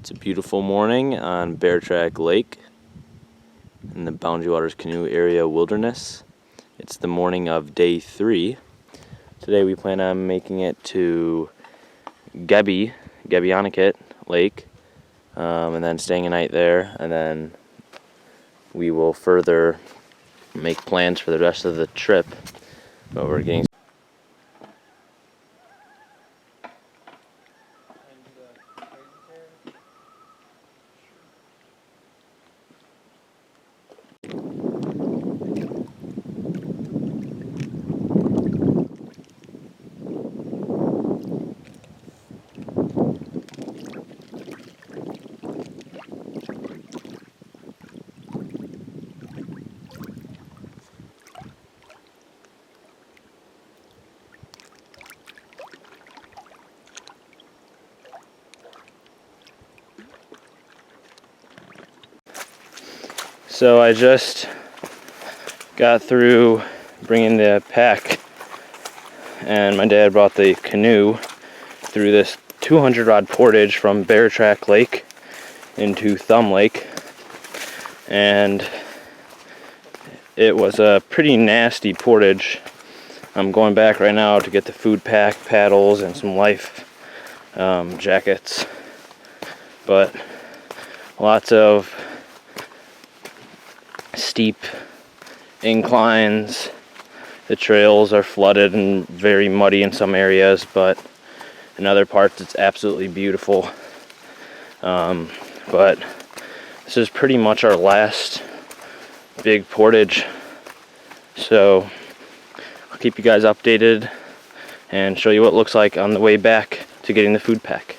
It's a beautiful morning on Beartrack Lake in the Boundary Waters Canoe Area Wilderness. It's the morning of day 3. Today we plan on making it to Ge-be-on-e-quet Lake, and then staying a night there, and then we will further make plans for the rest of the trip. But we're getting So I just got through bringing the pack, and my dad brought the canoe through this 200-rod portage from Beartrack Lake into Thumb Lake, and it was a pretty nasty portage. I'm going back right now to get the food pack, paddles, and some life jackets, but lots of steep inclines. The trails are flooded and very muddy in some areas, but in other parts it's absolutely beautiful. But this is pretty much our last big portage, so I'll keep you guys updated and show you what it looks like on the way back to getting the food pack.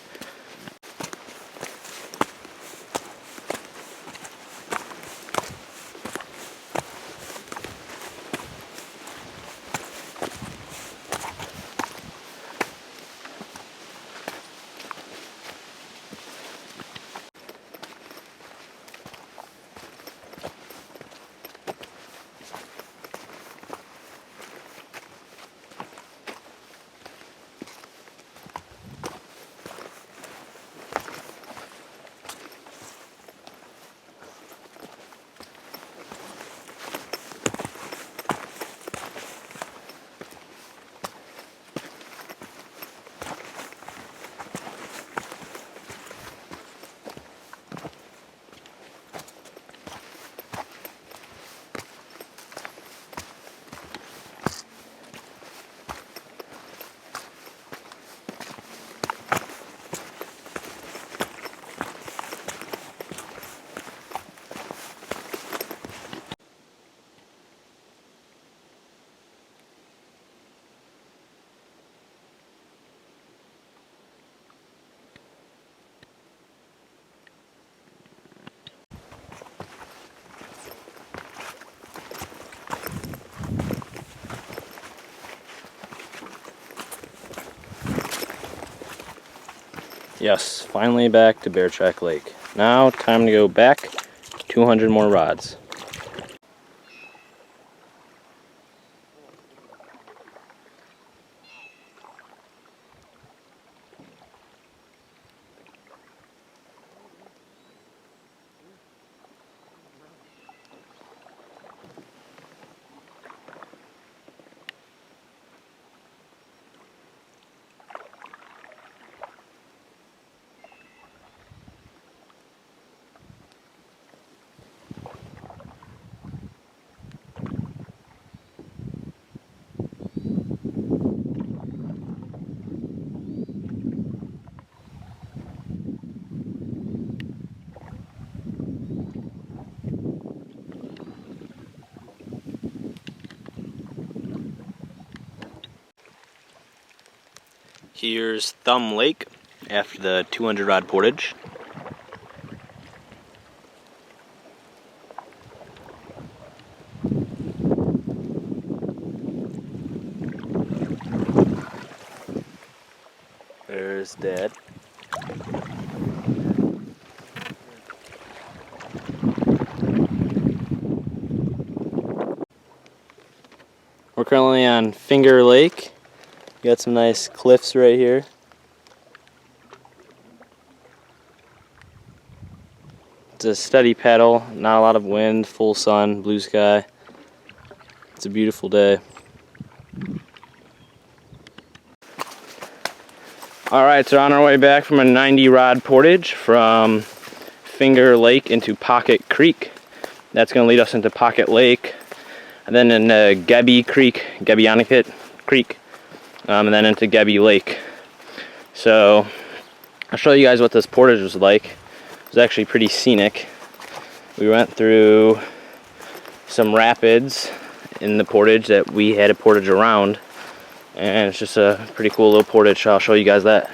Yes, finally back to Beartrack Lake. Now time to go back 200 more rods. Here's Thumb Lake after the 200-rod portage. There's Dad. We're currently on Finger Lake. Got some nice cliffs right here. It's a steady paddle, not a lot of wind, full sun, blue sky. It's a beautiful day. Alright, so on our way back from a 90 rod portage from Finger Lake into Pocket Creek. That's going to lead us into Pocket Lake, and then in Gebe Creek, Ge-be-on-e-quet Creek, and then into Gebe Lake. So I'll show you guys what this portage was like. It was actually pretty scenic. We went through some rapids in the portage that we had a portage around, and it's just a pretty cool little portage. So I'll show you guys that.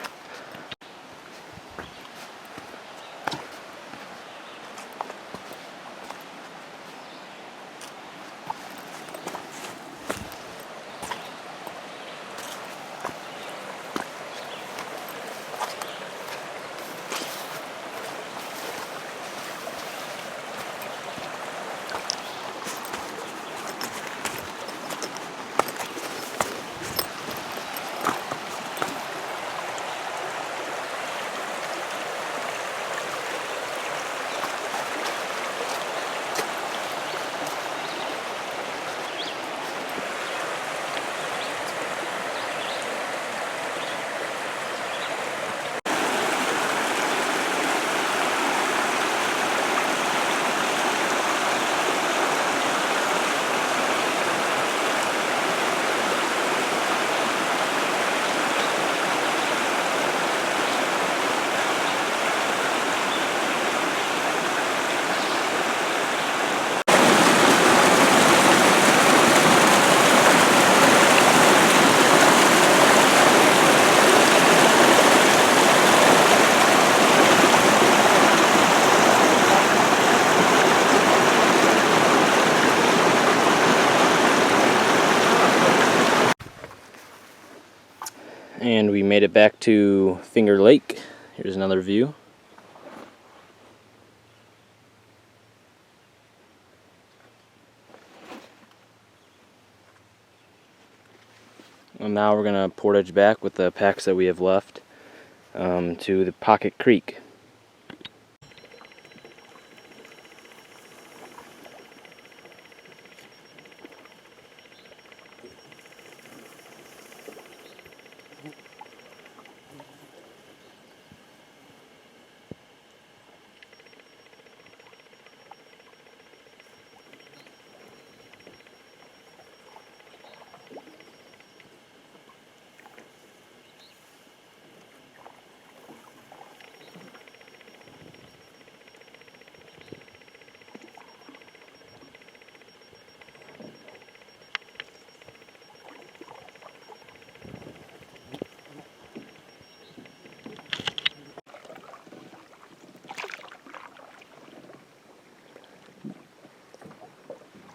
And we made it back to Finger Lake. Here's another view. And now we're going to portage back with the packs that we have left to the Pocket Creek.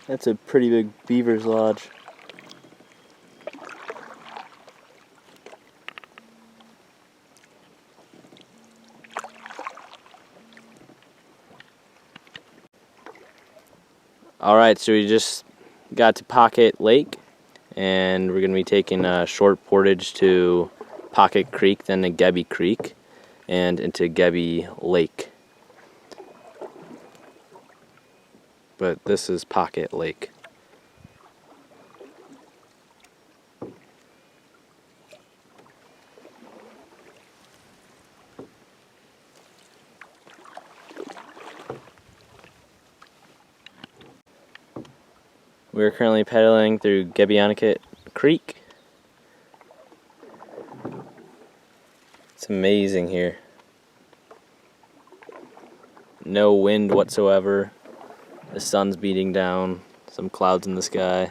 That's a pretty big beaver's lodge. Alright, so we just got to Pocket Lake, and we're going to be taking a short portage to Pocket Creek, then to Gebe Creek, and into Gebe Lake. But this is Pocket Lake. We're currently paddling through Ge-be-on-e-quet Creek. It's amazing here. No wind whatsoever. The sun's beating down, some clouds in the sky.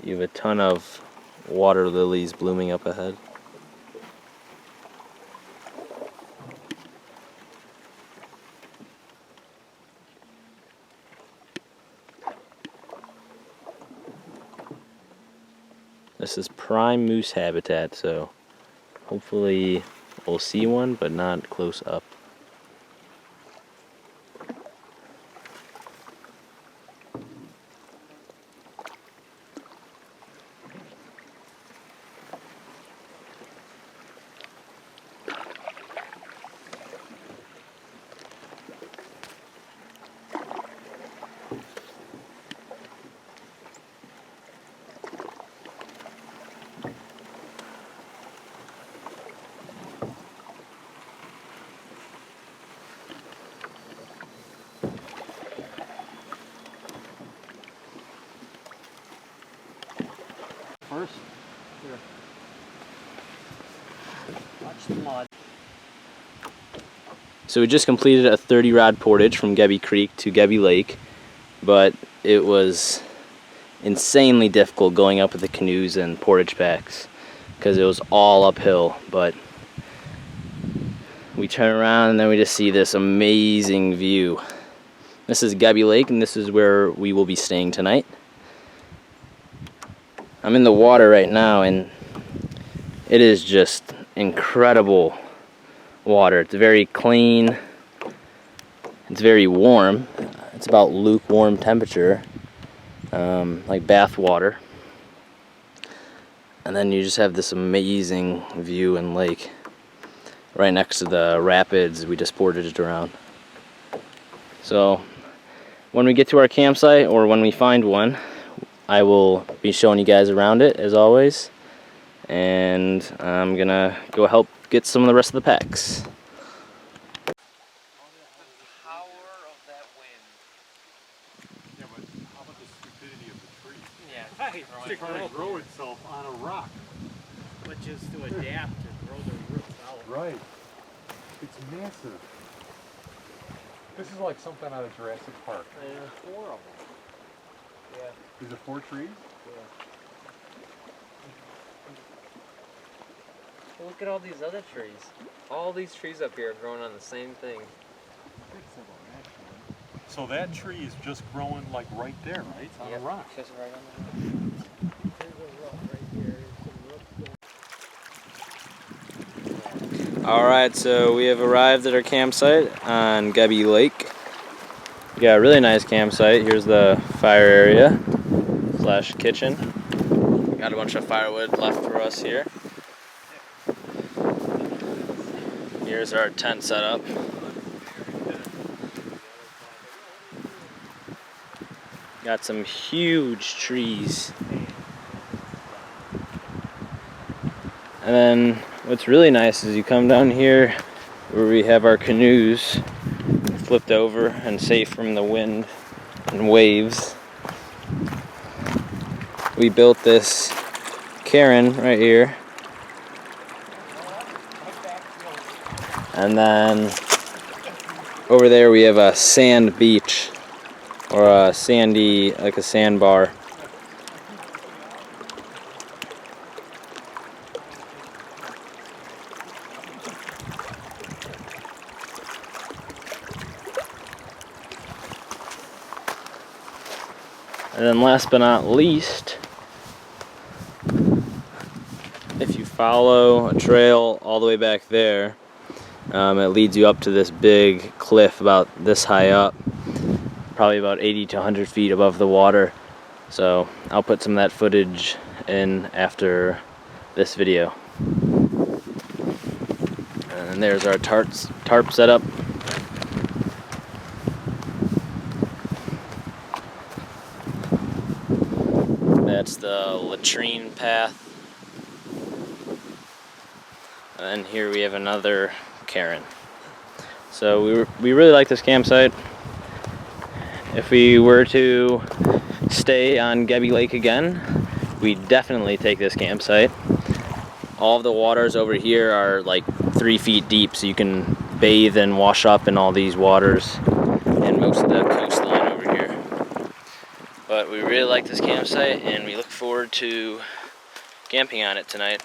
You have a ton of water lilies blooming up ahead. This is prime moose habitat, so hopefully we'll see one, but not close up. first? Here. Watch the mud. So we just completed a 30-rod portage from Gebe Creek to Gebe Lake, but it was insanely difficult going up with the canoes and portage packs because it was all uphill. But we turn around and then we just see this amazing view. This is Gebe Lake, and this is where we will be staying tonight. I'm in the water right now, and it is just incredible water. It's very clean. It's very warm. It's about lukewarm temperature, like bath water. And then you just have this amazing view and lake right next to the rapids we just portaged around. So when we get to our campsite, or when we find one, I will be showing you guys around it as always, and I'm gonna go help get some of the rest of the packs. The power of that wind. Yeah, but how about the stupidity of the tree? Yeah, right. It's trying to grow itself on a rock. But just to adapt to grow the roots out. Right. It's massive. This is like something out of Jurassic Park. There's 4 of them. Yeah. Is it 4 trees? Yeah. Look at all these other trees. All these trees up here are growing on the same thing. So that tree is just growing like right there, right? It's on a rock. Just right on the rock. There's a rock right here. Alright, so we have arrived at our campsite on Gebe Lake. We got a really nice campsite. Here's the fire area / kitchen. Got a bunch of firewood left for us here. Here's our tent setup. Got some huge trees. And then what's really nice is you come down here where we have our canoes flipped over and safe from the wind and waves. We built this cairn right here. And then over there we have a sand beach, or a sandy, like a sandbar. And then last but not least, if you follow a trail all the way back there, it leads you up to this big cliff about this high up, probably about 80 to 100 feet above the water. So I'll put some of that footage in after this video. And there's our tarp setup. That's the latrine path. And here we have another cairn. So we really like this campsite. If we were to stay on Gebe Lake again, we definitely take this campsite. All of the waters over here are like 3 feet deep, so you can bathe and wash up in all these waters and most of the coastline over here. But we really like this campsite, and we look forward to camping on it tonight.